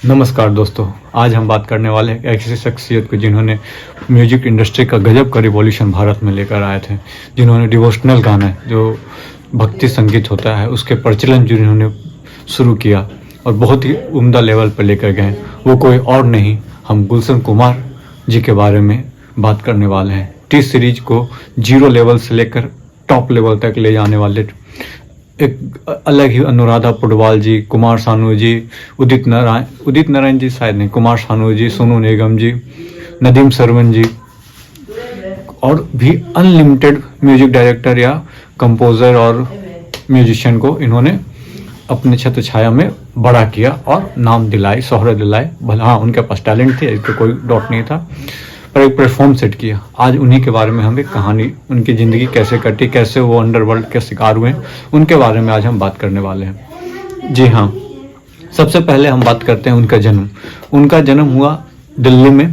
नमस्कार दोस्तों, आज हम बात करने वाले हैं एक ऐसी शख्सियत को जिन्होंने म्यूजिक इंडस्ट्री का गजब का रिवॉल्यूशन भारत में लेकर आए थे। जिन्होंने डिवोशनल गाने, जो भक्ति संगीत होता है, उसके प्रचलन जिन्होंने शुरू किया और बहुत ही उम्दा लेवल पर लेकर गए, वो कोई और नहीं, हम गुलशन कुमार जी के बारे में बात करने वाले हैं। टी सीरीज को जीरो लेवल से लेकर टॉप लेवल तक ले जाने वाले एक अलग ही अनुराधा पौडवाल जी, कुमार सानू जी, उदित नारायण जी शायद नहीं, कुमार सानू जी, सोनू निगम जी, नदीम सरवन जी और भी अनलिमिटेड म्यूजिक डायरेक्टर या कंपोजर और म्यूजिशियन को इन्होंने अपने छत्र छाया में बड़ा किया और नाम दिलाए, शोहरत दिलाए। भला हाँ, उनके पास टैलेंट थे, इसका कोई डाउट नहीं था, पर एक प्लेटफॉर्म सेट किया। आज उन्हीं के बारे में हम एक कहानी, उनकी ज़िंदगी कैसे कटी, कैसे वो अंडरवर्ल्ड के शिकार हुए, उनके बारे में आज हम बात करने वाले हैं। जी हाँ, सबसे पहले हम बात करते हैं उनका जन्म। उनका जन्म हुआ दिल्ली में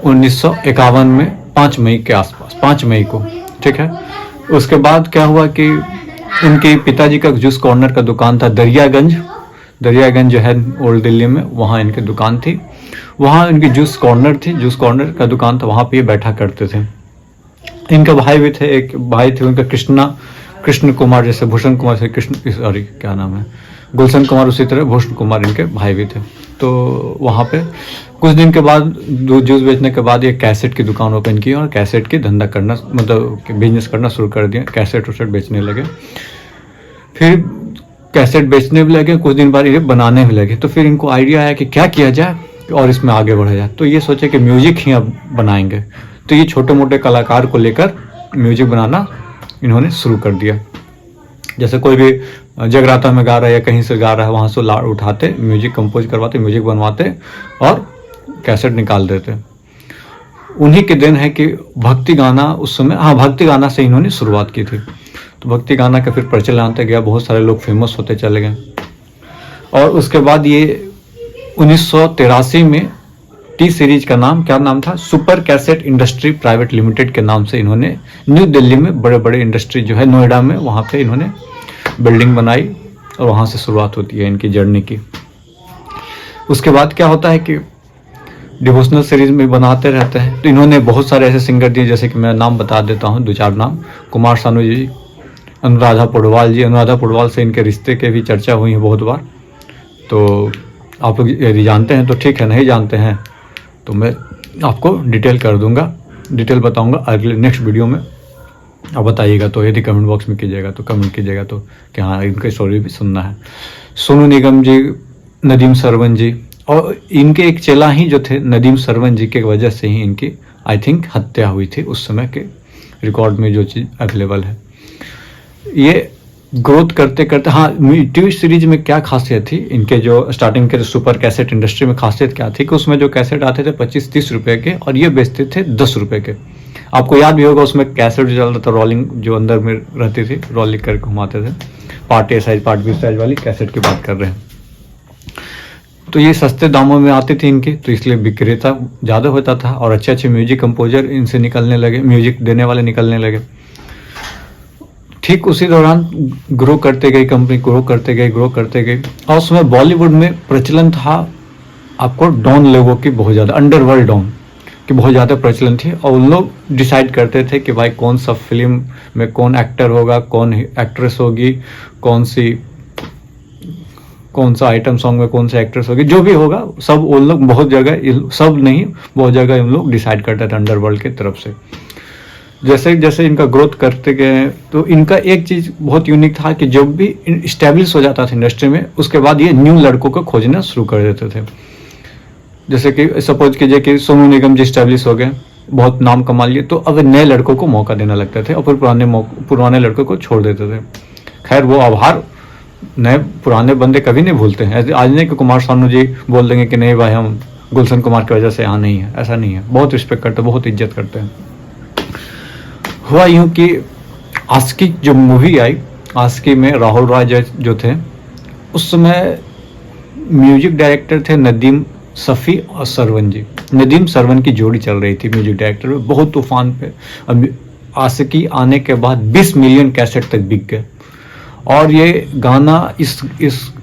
1951 में 5 मई के आसपास, 5 मई को, ठीक है। उसके बाद क्या हुआ कि उनके पिताजी का जूस कॉर्नर का दुकान था दरियागंज जो है ओल्ड दिल्ली में, वहाँ इनकी दुकान थी। वहाँ इनकी जूस कॉर्नर थी, जूस कॉर्नर का दुकान था, वहाँ पे ये बैठा करते थे। इनका भाई भी थे, एक भाई थे उनका कृष्ण कुमार, जैसे भूषण कुमार से क्या नाम है, गुलशन कुमार, उसी तरह भूषण कुमार इनके भाई भी थे। तो वहाँ पे कुछ दिन के बाद, जूस बेचने के बाद ये कैसेट की दुकान ओपन की और कैसेट की धंधा करना, मतलब बिजनेस करना शुरू कर दिया। कैसेट बेचने लगे, फिर कैसेट बेचने भी लगे, कुछ दिन बाद ये बनाने भी लगे। तो फिर इनको आइडिया आया कि क्या किया जाए और इसमें आगे बढ़ा जाए। तो ये सोचे कि म्यूजिक ही अब बनाएंगे। तो ये छोटे मोटे कलाकार को लेकर म्यूजिक बनाना इन्होंने शुरू कर दिया। जैसे कोई भी जगराता में गा रहा है या कहीं से गा रहा है, वहाँ से लाड़ उठाते, म्यूजिक कंपोज करवाते, म्यूजिक बनवाते और कैसेट निकाल देते। उन्हीं के दिन है कि भक्ति गाना उस समय, हाँ, भक्ति गाना से इन्होंने शुरुआत की थी। तो भक्ति गाना का फिर प्रचलन आते गया, बहुत सारे लोग फेमस होते चले गए। और उसके बाद ये 1983 में टी सीरीज का नाम, क्या नाम था, super cassette industry private limited के नाम से इन्होंने न्यू दिल्ली में बड़े बड़े इंडस्ट्री जो है नोएडा में, वहाँ पे इन्होंने बिल्डिंग बनाई और वहाँ से शुरुआत होती है इनकी जर्नी की। उसके बाद क्या होता है कि डिवोशनल सीरीज में बनाते रहते हैं। तो इन्होंने बहुत सारे ऐसे सिंगर दिए, जैसे कि मैं नाम बता देता हूँ, 2-4 नाम, कुमार सानू जी, अनुराधा पौडवाल जी। अनुराधा पौडवाल से इनके रिश्ते के भी चर्चा हुई है बहुत बार। तो आप लोग यदि जानते हैं तो ठीक है, नहीं जानते हैं तो मैं आपको डिटेल कर दूंगा, डिटेल बताऊंगा अगले नेक्स्ट वीडियो में। आप बताइएगा तो, यदि कमेंट बॉक्स में कीजिएगा तो, कमेंट कीजिएगा तो कि हाँ, इनकी स्टोरी भी सुनना है। सोनू निगम जी, नदीम सरवन जी, और इनके एक चेला ही जो थे नदीम सरवन जी के वजह से ही इनकी आई थिंक हत्या हुई थी उस समय के रिकॉर्ड में जो चीज़ अवेलेबल है। ये ग्रोथ करते करते, हाँ, टीवी सीरीज में क्या खासियत थी इनके, जो स्टार्टिंग के सुपर कैसेट इंडस्ट्री में खासियत क्या थी कि उसमें जो कैसेट आते थे 25-30 रुपए के और ये बेचते थे 10 रुपए के। आपको याद भी होगा उसमें कैसेट जो चल रहा था, रोलिंग जो अंदर में रहती थी, रोलिंग करके घुमाते थे, part A side part B side वाली कैसेट की बात कर रहे हैं। तो ये सस्ते दामों में आती थी इनकी, तो इसलिए विक्रेता ज़्यादा होता था और अच्छे अच्छे म्यूजिक कंपोजर इनसे निकलने लगे, म्यूजिक देने वाले निकलने लगे। ठीक उसी दौरान ग्रो करते गई कंपनी, ग्रो करते गई और उसमें बॉलीवुड में प्रचलन था आपको डॉन लोगों की, बहुत ज़्यादा अंडरवर्ल्ड डॉन की बहुत ज़्यादा प्रचलन थी। और उन लोग डिसाइड करते थे कि भाई कौन सा फिल्म में कौन एक्टर होगा, कौन एक्ट्रेस होगी, कौन सा आइटम सॉन्ग में कौन सा एक्ट्रेस होगी, जो भी होगा सब उन लोग बहुत जगह उन लोग डिसाइड करते थे अंडरवर्ल्ड की तरफ से। जैसे जैसे इनका ग्रोथ करते गए तो इनका एक चीज़ बहुत यूनिक था कि जब भी इस्टेब्लिश हो जाता था इंडस्ट्री में, उसके बाद ये न्यू लड़कों को खोजना शुरू कर देते थे। जैसे कि सपोज कीजिए कि सोनू निगम जी इस्टेब्लिश हो गए, बहुत नाम कमा लिए, तो अब नए लड़कों को मौका देने लगते थे और फिर पुराने लड़कों को छोड़ देते थे। खैर, वो आभार नए पुराने बंदे कभी नहीं भूलते हैं। आज नहीं कि कुमार सानू जी बोल देंगे कि नहीं भाई, हम गुलशन कुमार की वजह से यहाँ नहीं है, ऐसा नहीं है। बहुत रिस्पेक्ट करते, बहुत इज्जत करते हैं। हुआ यूँ कि आस्की जो मूवी आई, आस्की में राहुल राय जो थे, उस समय म्यूजिक डायरेक्टर थे नदीम सफ़ी और सरवन जी। नदीम सरवन की जोड़ी चल रही थी म्यूजिक डायरेक्टर में, बहुत तूफान पे। अब आस्की आने के बाद 20 मिलियन कैसेट तक बिक गए और ये गाना इस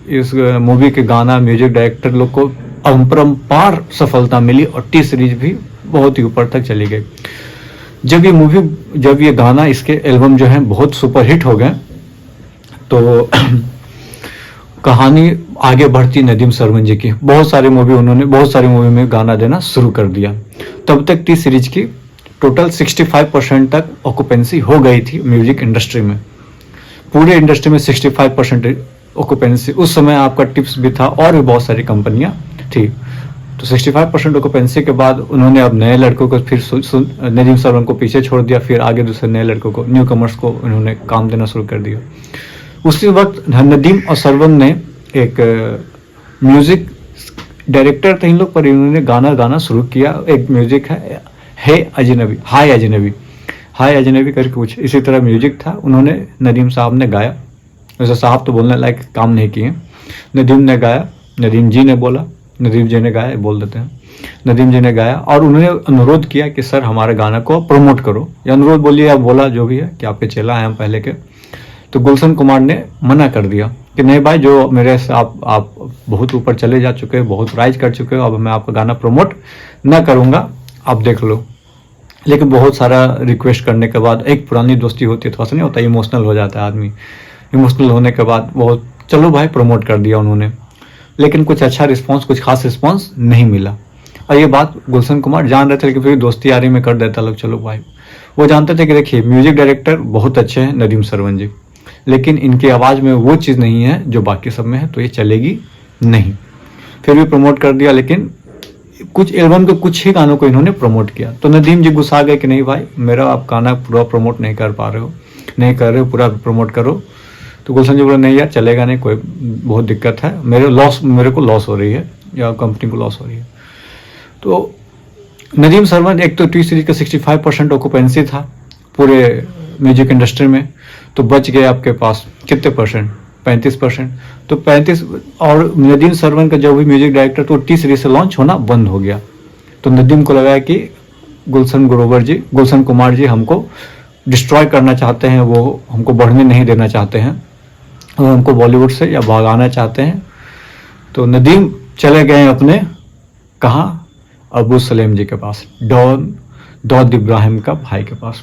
इस मूवी के गाना म्यूजिक डायरेक्टर लोग को अपरंपार सफलता मिली और टी सीरीज भी बहुत ही ऊपर तक चली गई। जब ये गाना इसके एल्बम जो है बहुत सुपरहिट हो गए तो कहानी आगे बढ़ती नदीम सरवन जी की। बहुत सारी मूवी में गाना देना शुरू कर दिया। तब तक टी सीरीज की टोटल 65% तक ऑक्यूपेंसी हो गई थी म्यूजिक इंडस्ट्री में। पूरे इंडस्ट्री में 65% ऑक्यूपेंसी। उस समय आपका टिप्स भी था और भी बहुत सारी कंपनियां थी। तो 65% ऑक्यूपेंसी के बाद उन्होंने अब नए लड़कों को फिर नदीम सरवन को पीछे छोड़ दिया। फिर आगे दूसरे नए लड़कों को, न्यू कमर्स को उन्होंने काम देना शुरू कर दिया। उसी वक्त नदीम और सरवन ने एक म्यूजिक डायरेक्टर थे इन लोग, पर इन्होंने गाना गाना शुरू किया। एक म्यूजिक है अजनबी, हाय अजनबी करके कुछ इसी तरह म्यूजिक था। उन्होंने नदीम साहब ने गाया। वैसे साहब तो बोलने लायक काम नहीं किए। नदीम ने गाया, नदीम जी ने बोला, नदीम जी ने गाया, बोल देते हैं। नदीम जी ने गाया और उन्होंने अनुरोध किया कि सर हमारे गाना को प्रमोट करो, या अनुरोध बोलिए या बोला जो भी है कि आपके चेला हैं हम पहले के। तो गुलशन कुमार ने मना कर दिया कि नहीं भाई, जो मेरे से आप बहुत ऊपर चले जा चुके हैं, बहुत राइज कर चुके हो, अब मैं आपका गाना प्रमोट न करूँगा, आप देख लो। लेकिन बहुत सारा रिक्वेस्ट करने के बाद, एक पुरानी दोस्ती होती है, थोड़ा सा नहीं होता, इमोशनल हो जाता है आदमी। इमोशनल होने के बाद बहुत चलो भाई प्रमोट कर दिया उन्होंने। लेकिन कुछ अच्छा रिस्पॉन्स, कुछ खास रिस्पॉन्स नहीं मिला। और ये बात गुलशन कुमार जान रहे थे, लेकिन फिर दोस्ती यारी में कर देता लोग, चलो भाई। वो जानते थे कि देखिए म्यूजिक डायरेक्टर बहुत अच्छे हैं नदीम सरवन जी, लेकिन इनकी आवाज़ में वो चीज़ नहीं है जो बाकी सब में है, तो ये चलेगी नहीं। फिर भी प्रमोट कर दिया, लेकिन कुछ एल्बम के कुछ ही गानों को इन्होंने प्रमोट किया। तो नदीम जी गुस्सा गए कि नहीं भाई, मेरा आप गाना पूरा प्रमोट नहीं कर पा रहे हो, नहीं कर रहे हो, पूरा प्रमोट करो। तो गुलशन जी बोले नहीं यार चलेगा नहीं, कोई बहुत दिक्कत है, मेरे को लॉस हो रही है या कंपनी को लॉस हो रही है। तो नदीम सरवन, एक तो टी सीरीज का 65% ऑक्यूपेंसी था पूरे म्यूजिक इंडस्ट्री में, तो बच गए आपके पास कितने परसेंट, 35%। तो 35, और नदीम सरवन का जो भी म्यूजिक डायरेक्टर तो टी सीरीज से लॉन्च होना बंद हो गया। तो नदीम को लगा कि गुलशन कुमार जी हमको डिस्ट्रॉय करना चाहते हैं, वो हमको बढ़ने नहीं देना चाहते हैं, वो हमको बॉलीवुड से या भगाना चाहते हैं। तो नदीम चले गए अपने कहाँ, अबू सलेम जी के पास, दाऊद इब्राहिम का भाई के पास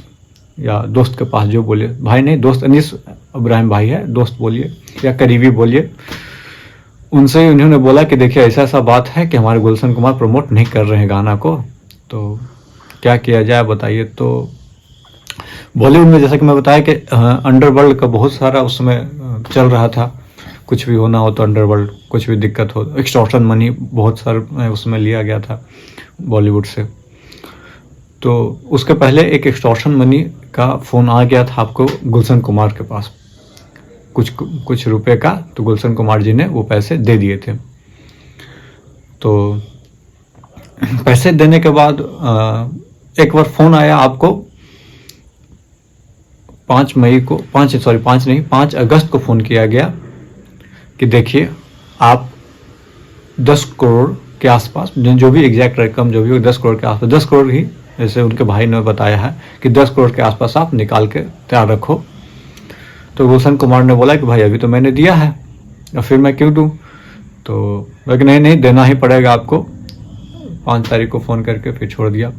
या दोस्त के पास, जो बोले भाई नहीं दोस्त, अनीस इब्राहिम भाई है, दोस्त बोलिए या करीबी बोलिए। उनसे उन्होंने बोला कि देखिए ऐसा ऐसा बात है कि हमारे गुलशन कुमार प्रमोट नहीं कर रहे हैं गाना को, तो क्या किया जाए बताइए। तो बॉलीवुड में जैसा कि मैं बताया कि अंडरवर्ल्ड का बहुत सारा उस समय चल रहा था, कुछ भी होना हो तो अंडरवर्ल्ड, कुछ भी दिक्कत हो, एक्सटॉर्शन मनी बहुत सारा उसमें लिया गया था बॉलीवुड से। तो उसके पहले एक एक्सटॉर्शन मनी का फ़ोन आ गया था आपको गुलशन कुमार के पास, कुछ रुपए का। तो गुलशन कुमार जी ने वो पैसे दे दिए थे। तो पैसे देने के बाद एक बार फ़ोन आया आपको 5 अगस्त को फ़ोन किया गया कि देखिए आप 10 करोड़ के आसपास, जो भी एग्जैक्ट रकम जो भी हो, 10 करोड़ के आसपास, 10 करोड़ ही जैसे उनके भाई ने बताया है कि 10 करोड़ के आसपास आप निकाल के तैयार रखो। तो गुलशन कुमार ने बोला कि भाई अभी तो मैंने दिया है, और फिर मैं क्यों दूँ। तो लेकिन नहीं देना ही पड़ेगा आपको। 5 तारीख को फ़ोन करके फिर छोड़ दिया।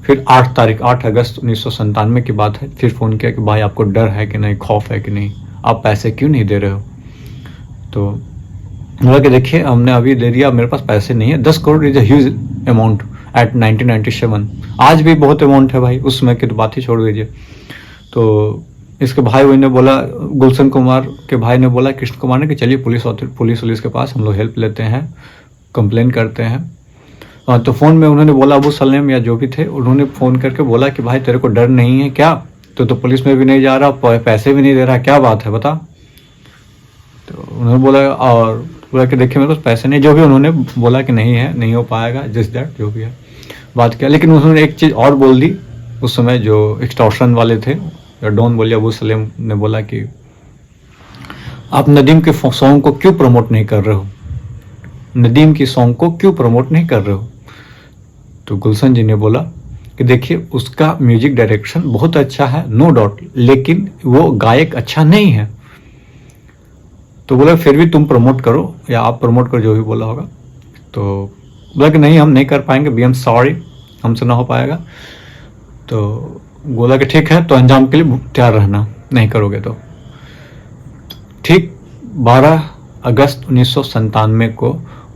फिर 8 अगस्त 1997 की बात है, फिर फ़ोन किया कि भाई आपको डर है कि नहीं, खौफ है कि नहीं, आप पैसे क्यों नहीं दे रहे हो। तो बोला कि देखिए हमने अभी दे दिया, मेरे पास पैसे नहीं है। 10 crore is a huge amount at 1997, आज भी बहुत अमाउंट है भाई, उस समय की तो बात ही छोड़ दीजिए। तो इसके भाई ने बोला, गुलशन कुमार के भाई ने बोला कृष्ण कुमार ने कि चलिए पुलिस के पास हम लोग हेल्प लेते हैं, कंप्लेन करते हैं। तो फ़ोन में उन्होंने बोला, अबू सलेम या जो भी थे, उन्होंने फ़ोन करके बोला कि भाई तेरे को डर नहीं है क्या, तो पुलिस में भी नहीं जा रहा, पैसे भी नहीं दे रहा, क्या बात है बता। तो उन्होंने बोला कि देखिए मेरे पास पैसे नहीं, जो भी उन्होंने बोला कि नहीं है, नहीं हो पाएगा, जिस दैट जो भी है बात किया। लेकिन उन्होंने एक चीज़ और बोल दी उस समय, जो एक्सटॉर्शन वाले थे या डॉन बोलिए, अबू सलेम ने बोला कि आप नदीम के सॉन्ग को क्यों प्रमोट नहीं कर रहे हो, नदीम की सॉन्ग को क्यों प्रमोट नहीं कर रहे हो। तो गुलशन जी ने बोला कि देखिए उसका म्यूजिक डायरेक्शन बहुत अच्छा है, नो डाउट, लेकिन वो गायक अच्छा नहीं है। तो बोला फिर भी तुम प्रमोट करो या आप प्रमोट करो, जो भी बोला होगा। तो बोला कि नहीं हम नहीं कर पाएंगे, वी एम सॉरी, हमसे ना हो पाएगा। तो बोला कि ठीक है, तो अंजाम के लिए तैयार रहना, नहीं करोगे तो। ठीक 12 अगस्त 1997 को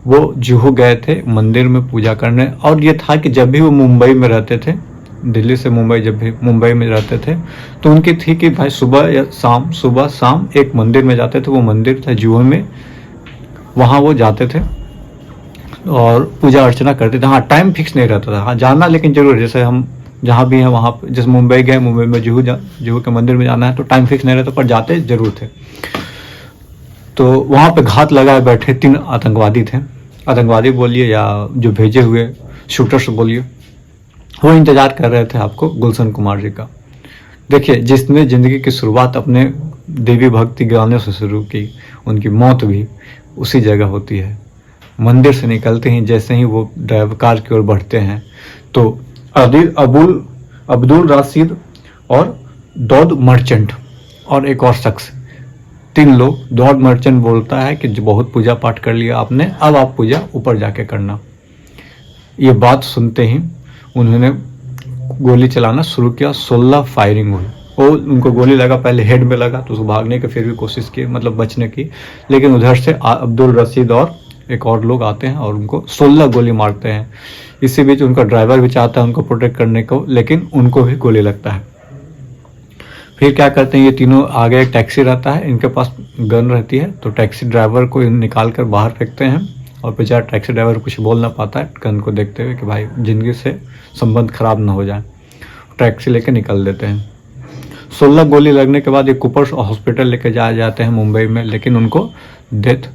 वो जुहू गए थे मंदिर में पूजा करने। और ये था कि जब भी वो मुंबई में रहते थे, दिल्ली से मुंबई जब भी मुंबई में रहते थे, तो उनकी थी कि भाई सुबह शाम एक मंदिर में जाते थे। वो मंदिर था जुहू में, वहाँ वो जाते थे और पूजा अर्चना करते थे। हाँ, टाइम फिक्स नहीं रहता था, हाँ जाना लेकिन जरूर, जैसे हम जहाँ भी हैं वहाँ, जैसे मुंबई गए, मुंबई में जुहू के मंदिर में जाना है तो टाइम फिक्स नहीं रहता, पर जाते जरूर थे। तो वहाँ पे घात लगाए बैठे 3 आतंकवादी थे, आतंकवादी बोलिए या जो भेजे हुए शूटर्स बोलिए, वो इंतजार कर रहे थे आपको गुलशन कुमार जी का। देखिए, जिसने ज़िंदगी की शुरुआत अपने देवी भक्ति गाने से शुरू की, उनकी मौत भी उसी जगह होती है। मंदिर से निकलते ही जैसे ही वो ड्राइवर कार की ओर बढ़ते हैं तो अब्दुल राशिद और दौद मर्चेंट और एक और शख्स, 3 लोग। दौद मर्चेंट बोलता है कि जो बहुत पूजा पाठ कर लिया आपने, अब आप पूजा ऊपर जाके करना। ये बात सुनते ही उन्होंने गोली चलाना शुरू किया। 16 फायरिंग हुई। वो उनको गोली लगा, पहले हेड में लगा तो उसको भागने की फिर भी कोशिश की, मतलब बचने की, लेकिन उधर से अब्दुल रशीद और एक और लोग आते हैं और उनको 16 गोली मारते हैं। इसी बीच उनका ड्राइवर भी चाहता है उनको प्रोटेक्ट करने को, लेकिन उनको भी गोली लगता है। फिर क्या करते हैं, ये तीनों आगे एक टैक्सी रहता है, इनके पास गन रहती है, तो टैक्सी ड्राइवर को निकाल कर बाहर फेंकते हैं और बेचारा टैक्सी ड्राइवर कुछ बोल ना पाता है गन को देखते हुए कि भाई जिंदगी से संबंध खराब ना हो जाए। टैक्सी लेके निकल देते हैं। 16 गोली लगने के बाद ये कुपर हॉस्पिटल लेके जाए जाते हैं मुंबई में, लेकिन उनको डेथ